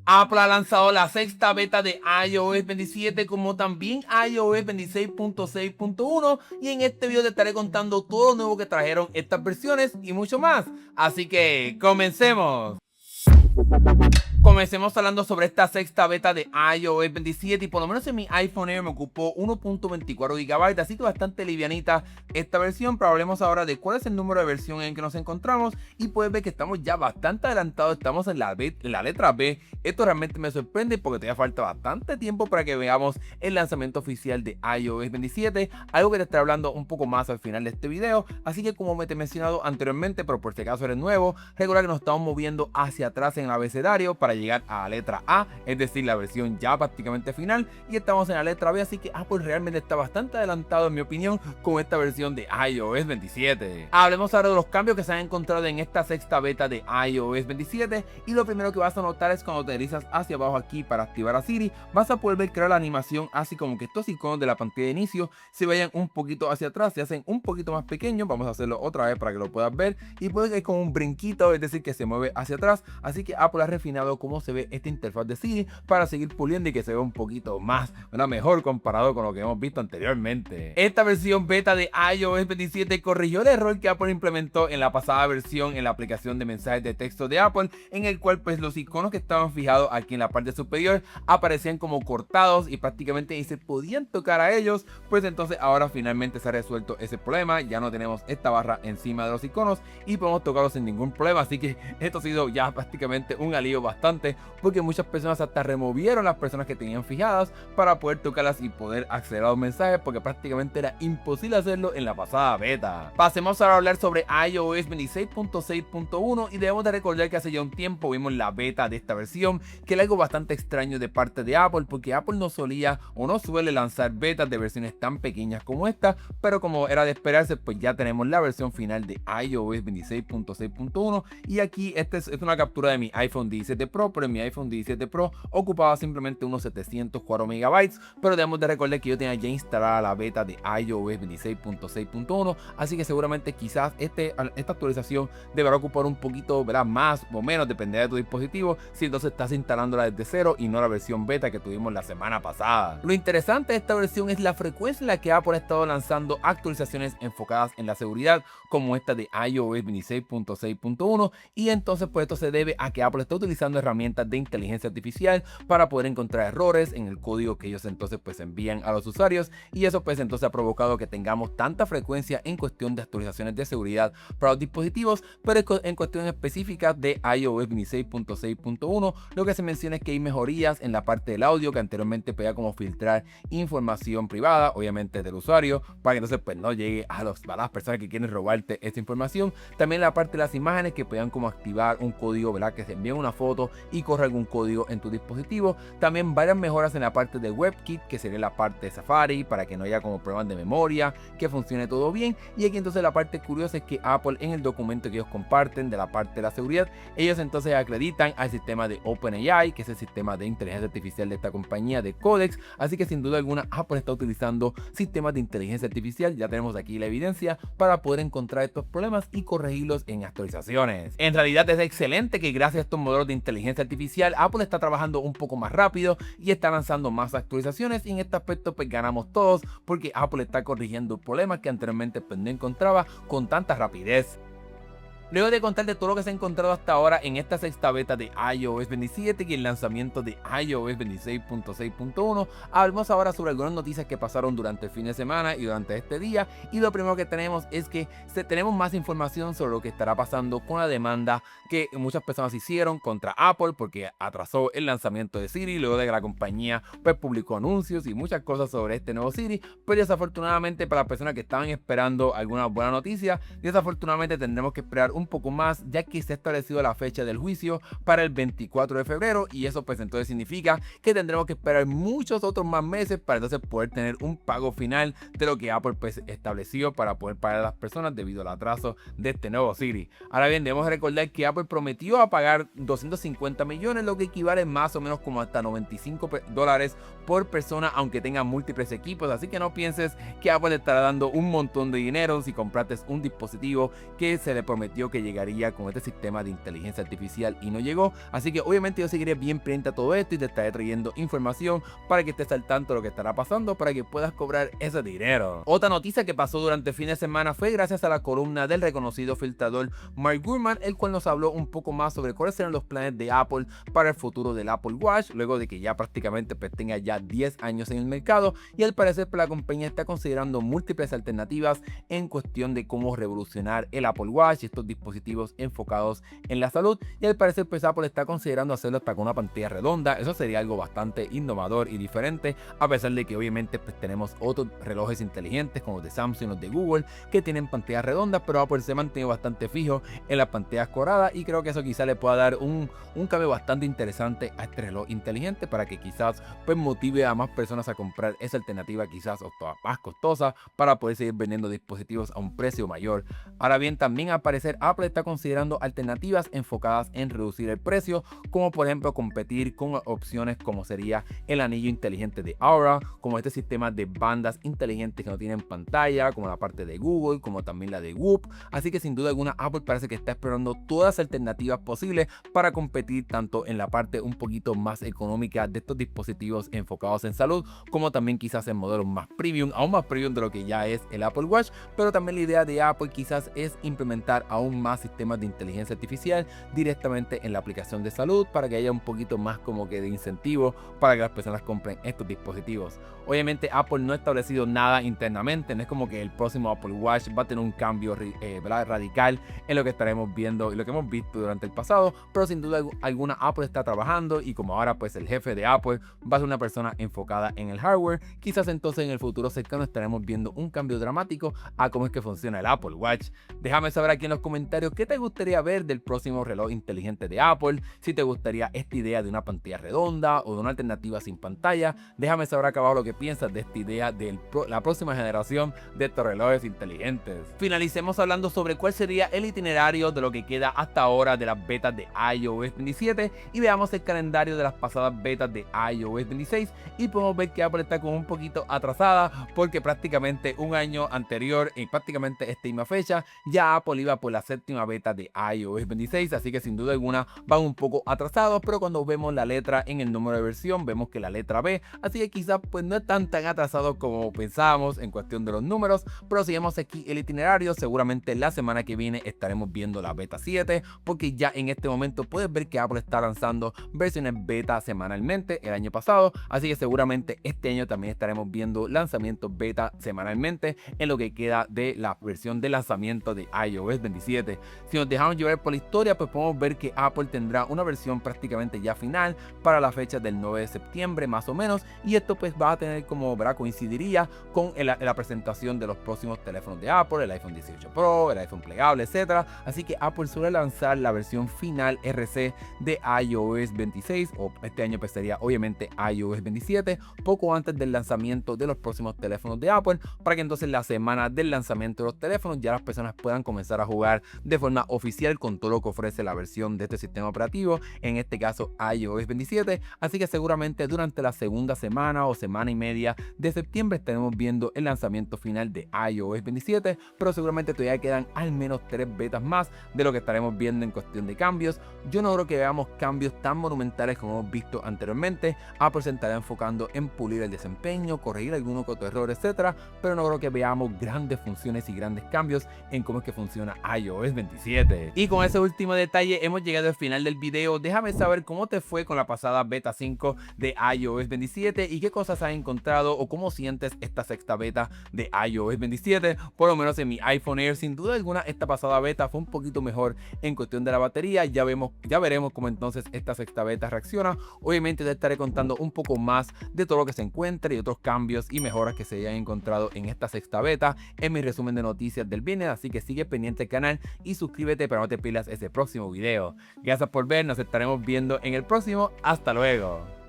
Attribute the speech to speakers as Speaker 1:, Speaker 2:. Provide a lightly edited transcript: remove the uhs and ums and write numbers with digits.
Speaker 1: Apple ha lanzado la sexta beta de iOS 27 como también iOS 26.6.1 y en este video te estaré contando todo lo nuevo que trajeron estas versiones y mucho más. Así que comencemos. Comencemos hablando sobre esta sexta beta de iOS 27 y por lo menos en mi iPhone Air me ocupó 1.24 GB, así que bastante livianita esta versión, pero hablemos ahora de cuál es el número de versión en que nos encontramos y puedes ver que estamos ya bastante adelantados, estamos en la letra B. Esto realmente me sorprende porque todavía falta bastante tiempo para que veamos el lanzamiento oficial de iOS 27, algo que te estaré hablando un poco más al final de este video, así que como te he mencionado anteriormente, pero por si acaso eres nuevo, recuerda que nos estamos moviendo hacia atrás en el abecedario para llegar a la letra A, es decir, la versión ya prácticamente final, y estamos en la letra B, así que Apple realmente está bastante adelantado en mi opinión con esta versión de iOS 27. Hablemos ahora de los cambios que se han encontrado en esta sexta beta de iOS 27 y lo primero que vas a notar es cuando te deslizas hacia abajo aquí para activar a Siri, vas a poder ver crear la animación así como que estos iconos de la pantalla de inicio se vayan un poquito hacia atrás, se hacen un poquito más pequeños. Vamos a hacerlo otra vez para que lo puedas ver y puedes ver como un brinquito, es decir que se mueve hacia atrás, así que Apple ha refinado cómo se ve esta interfaz de Siri para seguir puliendo y que se vea un poquito más, mejor comparado con lo que hemos visto anteriormente. Esta versión beta de iOS 27 corrigió el error que Apple implementó en la pasada versión en la aplicación de mensajes de texto de Apple, en el cual pues los iconos que estaban fijados aquí en la parte superior aparecían como cortados y prácticamente ni se podían tocar a ellos. Pues entonces ahora finalmente se ha resuelto ese problema, ya no tenemos esta barra encima de los iconos y podemos tocarlos sin ningún problema, así que esto ha sido ya prácticamente un alivio bastante, porque muchas personas hasta removieron las personas que tenían fijadas para poder tocarlas y poder acceder a los mensajes, porque prácticamente era imposible hacerlo en la pasada beta. Pasemos ahora a hablar sobre iOS 26.6.1 y debemos de recordar que hace ya un tiempo vimos la beta de esta versión, que era algo bastante extraño de parte de Apple, porque Apple no solía o no suele lanzar betas de versiones tan pequeñas como esta, pero como era de esperarse, pues ya tenemos la versión final de iOS 26.6.1 y aquí esta es una captura de mi iPhone 17 Pro, pero en mi iPhone 17 Pro ocupaba simplemente unos 704 MB, pero debemos de recordar que yo tenía ya instalada la beta de iOS 26.6.1, así que seguramente quizás esta actualización deberá ocupar un poquito, ¿verdad?, más o menos, dependerá de tu dispositivo, si entonces estás instalándola desde cero y no la versión beta que tuvimos la semana pasada. Lo interesante de esta versión es la frecuencia en la que Apple ha estado lanzando actualizaciones enfocadas en la seguridad, como esta de iOS 26.6.1, y entonces pues esto se debe a que Apple está utilizando herramientas de inteligencia artificial para poder encontrar errores en el código que ellos entonces pues envían a los usuarios, y eso pues entonces ha provocado que tengamos tanta frecuencia en cuestión de actualizaciones de seguridad para los dispositivos, pero en cuestión específica de iOS 26.6.1 lo que se menciona es que hay mejorías en la parte del audio, que anteriormente podía como filtrar información privada, obviamente del usuario, para que entonces pues no llegue a las personas que quieren robarte esta información. También la parte de las imágenes, que puedan como activar un código, ¿verdad?, que se envíe una foto y corre algún código en tu dispositivo. También varias mejoras en la parte de WebKit, que sería la parte de Safari, para que no haya como problemas de memoria, que funcione todo bien. Y aquí entonces la parte curiosa es que Apple, en el documento que ellos comparten de la parte de la seguridad, ellos entonces acreditan al sistema de OpenAI, que es el sistema de inteligencia artificial de esta compañía de Codex, así que sin duda alguna Apple está utilizando sistemas de inteligencia artificial. Ya tenemos aquí la evidencia para poder encontrar estos problemas y corregirlos en actualizaciones. En realidad es excelente que gracias a estos modelos de inteligencia artificial Apple está trabajando un poco más rápido y está lanzando más actualizaciones, y en este aspecto pues ganamos todos, porque Apple está corrigiendo problemas que anteriormente pues no encontraba con tanta rapidez. Luego de contar de todo lo que se ha encontrado hasta ahora en esta sexta beta de iOS 27 y el lanzamiento de iOS 26.6.1, hablemos ahora sobre algunas noticias que pasaron durante el fin de semana y durante este día. Y lo primero que tenemos es que tenemos más información sobre lo que estará pasando con la demanda que muchas personas hicieron contra Apple porque atrasó el lanzamiento de Siri, luego de que la compañía pues publicó anuncios y muchas cosas sobre este nuevo Siri, pero desafortunadamente para las personas que estaban esperando alguna buena noticia, desafortunadamente tendremos que esperar un poco más, ya que se ha establecido la fecha del juicio para el 24 de febrero, y eso pues entonces significa que tendremos que esperar muchos otros más meses para entonces poder tener un pago final de lo que Apple pues estableció para poder pagar a las personas debido al atraso de este nuevo Siri. Ahora bien, debemos recordar que Apple prometió a pagar 250 millones, lo que equivale más o menos como hasta $95 por persona, aunque tenga múltiples equipos, así que no pienses que Apple estará dando un montón de dinero si compraste un dispositivo que se le prometió que llegaría con este sistema de inteligencia artificial y no llegó. Así que obviamente yo seguiré bien pendiente a todo esto y te estaré trayendo información para que estés al tanto de lo que estará pasando para que puedas cobrar ese dinero. Otra noticia que pasó durante el fin de semana fue gracias a la columna del reconocido filtrador Mark Gurman, el cual nos habló un poco más sobre cuáles serán los planes de Apple para el futuro del Apple Watch, luego de que ya prácticamente tenga ya 10 años en el mercado, y al parecer la compañía está considerando múltiples alternativas en cuestión de cómo revolucionar el Apple Watch y estos dispositivos enfocados en la salud, y al parecer Apple está considerando hacerlo hasta con una pantalla redonda. Eso sería algo bastante innovador y diferente, a pesar de que obviamente tenemos otros relojes inteligentes como los de Samsung, los de Google, que tienen pantallas redondas, pero Apple se ha mantenido bastante fijo en las pantallas cuadradas, y creo que eso quizá le pueda dar un cambio bastante interesante a este reloj inteligente para que quizás motive a más personas a comprar esa alternativa quizás más costosa para poder seguir vendiendo dispositivos a un precio mayor. Ahora bien, también al parecer Apple está considerando alternativas enfocadas en reducir el precio, como por ejemplo competir con opciones como sería el anillo inteligente de Aura, como este sistema de bandas inteligentes que no tienen pantalla, como la parte de Google, como también la de Whoop. Así que sin duda alguna Apple parece que está explorando todas las alternativas posibles para competir tanto en la parte un poquito más económica de estos dispositivos enfocados en salud, como también quizás en modelos más premium, aún más premium de lo que ya es el Apple Watch. Pero también la idea de Apple quizás es implementar aún más sistemas de inteligencia artificial directamente en la aplicación de salud para que haya un poquito más como que de incentivo para que las personas compren estos dispositivos. Obviamente Apple no ha establecido nada internamente, no es como que el próximo Apple Watch va a tener un cambio radical en lo que estaremos viendo y lo que hemos visto durante el pasado, pero sin duda alguna Apple está trabajando, y como ahora pues el jefe de Apple va a ser una persona enfocada en el hardware, quizás entonces en el futuro cercano estaremos viendo un cambio dramático a cómo es que funciona el Apple Watch. Déjame saber aquí en los comentarios qué te gustaría ver del próximo reloj inteligente de Apple, si te gustaría esta idea de una pantalla redonda o de una alternativa sin pantalla. Déjame saber acá abajo lo que piensas de esta idea de la próxima generación de estos relojes inteligentes. Finalicemos hablando sobre cuál sería el itinerario de lo que queda hasta ahora de las betas de iOS 27 y veamos el calendario de las pasadas betas de iOS 26, y podemos ver que Apple está como un poquito atrasada porque prácticamente un año anterior, en prácticamente esta misma fecha, ya Apple iba por la séptima beta de iOS 26, así que sin duda alguna van un poco atrasados, pero cuando vemos la letra en el número de versión vemos que la letra B, así que quizás pues no están tan atrasados como pensábamos en cuestión de los números. Pero si vemos aquí el itinerario, seguramente la semana que viene estaremos viendo la beta 7, porque ya en este momento puedes ver que Apple está lanzando versiones beta semanalmente el año pasado, así que seguramente este año también estaremos viendo lanzamientos beta semanalmente en lo que queda de la versión de lanzamiento de iOS 27. Si nos dejamos llevar por la historia, pues podemos ver que Apple tendrá una versión prácticamente ya final para la fecha del 9 de septiembre más o menos, y esto pues va a tener como, ¿verdad?, coincidiría con la presentación de los próximos teléfonos de Apple, el iPhone 18 Pro, el iPhone plegable, etcétera. Así que Apple suele lanzar la versión final RC de iOS 26, o este año pues sería obviamente iOS 27, poco antes del lanzamiento de los próximos teléfonos de Apple, para que entonces la semana del lanzamiento de los teléfonos ya las personas puedan comenzar a jugar de forma oficial con todo lo que ofrece la versión de este sistema operativo, en este caso iOS 27. Así que seguramente durante la segunda semana o semana y media de septiembre estaremos viendo el lanzamiento final de iOS 27, pero seguramente todavía quedan al menos 3 betas más de lo que estaremos viendo en cuestión de cambios. Yo no creo que veamos cambios tan monumentales como hemos visto anteriormente. Apple se estará enfocando en pulir el desempeño, corregir algunos otros errores, etcétera, pero no creo que veamos grandes funciones y grandes cambios en cómo es que funciona iOS 27. Y con ese último detalle hemos llegado al final del video. Déjame saber cómo te fue con la pasada beta 5 de iOS 27 y qué cosas has encontrado o cómo sientes esta sexta beta de iOS 27. Por lo menos en mi iPhone Air, sin duda alguna esta pasada beta fue un poquito mejor en cuestión de la batería. Ya veremos cómo entonces esta sexta beta reacciona. Obviamente te estaré contando un poco más de todo lo que se encuentre y otros cambios y mejoras que se hayan encontrado en esta sexta beta en mi resumen de noticias del viernes, así que sigue pendiente al canal y suscríbete para no te pierdas ese próximo video. Gracias por ver, nos estaremos viendo en el próximo. Hasta luego.